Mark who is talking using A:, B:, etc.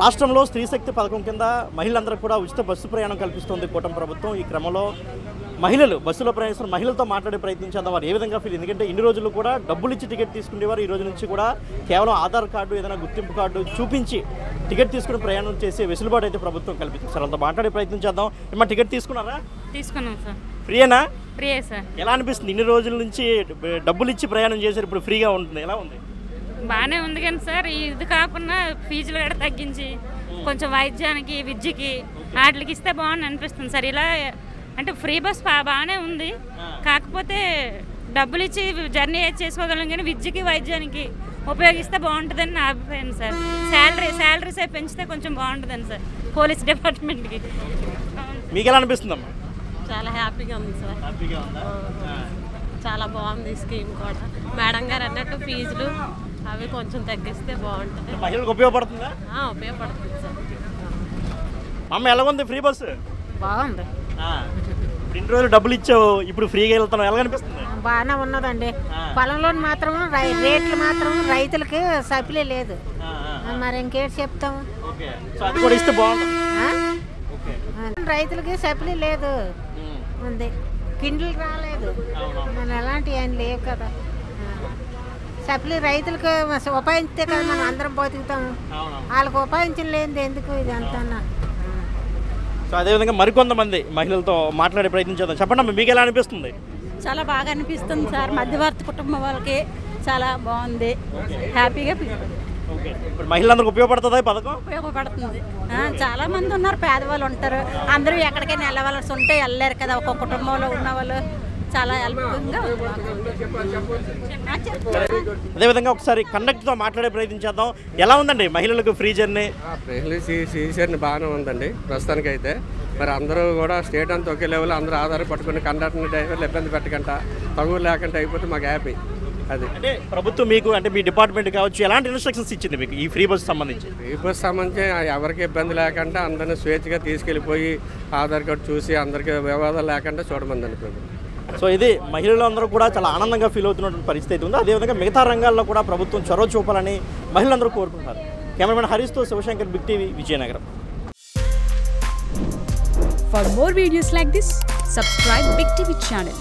A: రాష్ట్రంలో స్త్రీ శక్తి పథకం కింద మహిళలందరికీ కూడా ఉచిత బస్సు ప్రయాణం కల్పిస్తోంది కూటమి ప్రభుత్వం. ఈ క్రమంలో మహిళలు బస్సులో ప్రయాణిస్తున్న మహిళలతో మాట్లాడే ప్రయత్నించేద్దాం. వారు ఏ విధంగా ఫీల్, ఎందుకంటే ఇన్ని రోజులు కూడా డబ్బులు ఇచ్చి టికెట్ తీసుకునేవారు. ఈ రోజు నుంచి కూడా కేవలం ఆధార్ కార్డు, ఏదైనా గుర్తింపు కార్డు చూపించి టికెట్ తీసుకుని ప్రయాణం చేసే వెసులుబాటు అయితే ప్రభుత్వం కల్పిస్తుంది. సార్, అంతా మాట్లాడే ప్రయత్నించేద్దాం. ఏమన్నా టికెట్ తీసుకున్నారా?
B: తీసుకున్నాం సార్.
A: ఫ్రీయేనా?
B: ఫ్రీయే సార్.
A: ఎలా అనిపిస్తుంది? ఇన్ని రోజుల నుంచి డబ్బులు ఇచ్చి ప్రయాణం చేశారు, ఇప్పుడు ఫ్రీగా ఉంటుంది, ఎలా ఉంది?
B: బాగానే ఉంది కానీ సార్, ఇది కాకుండా ఫీజులు కూడా తగ్గించి కొంచెం వైద్యానికి, విద్యకి వాటికి ఇస్తే బాగుంది అనిపిస్తుంది సార్. ఇలా అంటే ఫ్రీ బస్ బాగానే ఉంది, కాకపోతే డబ్బులు ఇచ్చి జర్నీ చేసుకోగలం కానీ విద్యకి, వైద్యానికి ఉపయోగిస్తే బాగుంటుందని నా అభిప్రాయం సార్. శాలరీస్ పెంచితే కొంచెం బాగుంటుందని సార్ పోలీస్ డిపార్ట్మెంట్కి.
A: మీకు ఎలా అనిపిస్తుందమ్మా?
C: చాలా హ్యాపీగా ఉంది సార్.
A: హ్యాపీగా ఉందా?
C: చాలా బాగుంది స్కీమ్ కూడా. మేడం గారు అన్నట్టు ఫీజులు అవి కొంచెం తగ్గిస్తే బాగుంటుంది.
A: మహిళలకు ఉపయోగపడుతుందా?
C: ఉపయోగపడుతుంది సార్.
A: అమ్మ, ఎలాగుంది ఫ్రీ బస్సు?
D: బాగుంది.
A: ఇన్ని రోజులు డబ్బులు ఇచ్చావు, ఇప్పుడు ఫ్రీగా వెళ్తాను, ఎలా అనిపిస్తుంది?
D: బాగానే ఉన్నదండి. పొలంలో మాత్రం రేట్లు మాత్రం రైతులకి సప్లై లేదు, మరి ఇంకేటి చెప్తాము.
A: అది కూడా ఇస్తే బాగుంటుంది.
D: రైతులకి సప్లై లేదు ఉంది, కిండ్లు రాలేదు, మన ఎలాంటివి ఏం లేవు కదా. సప్లై రైతులకు ఉపాయించితే కదా మనం అందరం బతుకుతాము, వాళ్ళకి ఉపాయించలేనిది ఎందుకు ఇది అంతా.
A: సో అదేవిధంగా మరికొంతమంది మహిళలతో మాట్లాడే ప్రయత్నం చేద్దాం. చెప్పండి అమ్మ, మీకు ఎలా అనిపిస్తుంది?
E: చాలా బాగా అనిపిస్తుంది సార్. మధ్యవర్తి కుటుంబం వాళ్ళకి చాలా బాగుంది, హ్యాపీగా
A: ఇప్పుడు మహిళలందరికీ ఉపయోగపడుతుందా ఈ పథకం?
E: ఉపయోగపడుతుంది. చాలా మంది ఉన్నారు, పేదవాళ్ళు ఉంటారు, అందరూ ఎక్కడికైనా వెళ్ళవలసి ఉంటే వెళ్ళలేరు కదా. ఒక కుటుంబంలో ఉన్న వాళ్ళు చాలా హెల్ప్ఫుల్గా ఉంది.
A: అదేవిధంగా ఒకసారి కండక్టర్తో మాట్లాడే ప్రయత్నం చేద్దాం. ఎలా ఉందండి మహిళలకు ఫ్రీ జర్నీ?
F: ఫ్రీ జర్నీ బాగానే ఉందండి ప్రస్తుతానికి అయితే. మరి అందరూ కూడా స్టేట్ అంతా ఒకే లెవెల్ అందరూ ఆధార పట్టుకుని కండక్టర్ని, డ్రైవర్లు ఇబ్బంది పెట్టకుండా, తగులు లేకుండా అయిపోతే మాకు హ్యాపీ. అది
A: అంటే ప్రభుత్వం మీకు, అంటే మీ డిపార్ట్మెంట్ కావచ్చు, ఎలాంటి ఇన్స్ట్రక్షన్స్ ఇచ్చింది మీకు ఈ ఫ్రీ బస్ సంబంధించి?
F: ఫ్రీ బస్ సంబంధించి ఎవరికి ఇబ్బంది లేకుండా అందరినీ స్వేచ్ఛగా తీసుకెళ్ళిపోయి ఆధార్ కార్డు చూసి అందరికీ వివాదాలు లేకుండా చూడమందండి ప్రభుత్వం.
A: సో ఇది మహిళలందరూ కూడా చాలా ఆనందంగా ఫీల్ అవుతున్నటువంటి పరిస్థితి ఉంది. అదేవిధంగా మిగతా రంగాల్లో కూడా ప్రభుత్వం చొరవ చూపాలని మహిళలందరూ కోరుకుంటున్నారు. కెమెరామెన్ హరీష్తో Shivashankar, big TV, Vizianagaram.
G: For more videos like this, subscribe Big TV channel.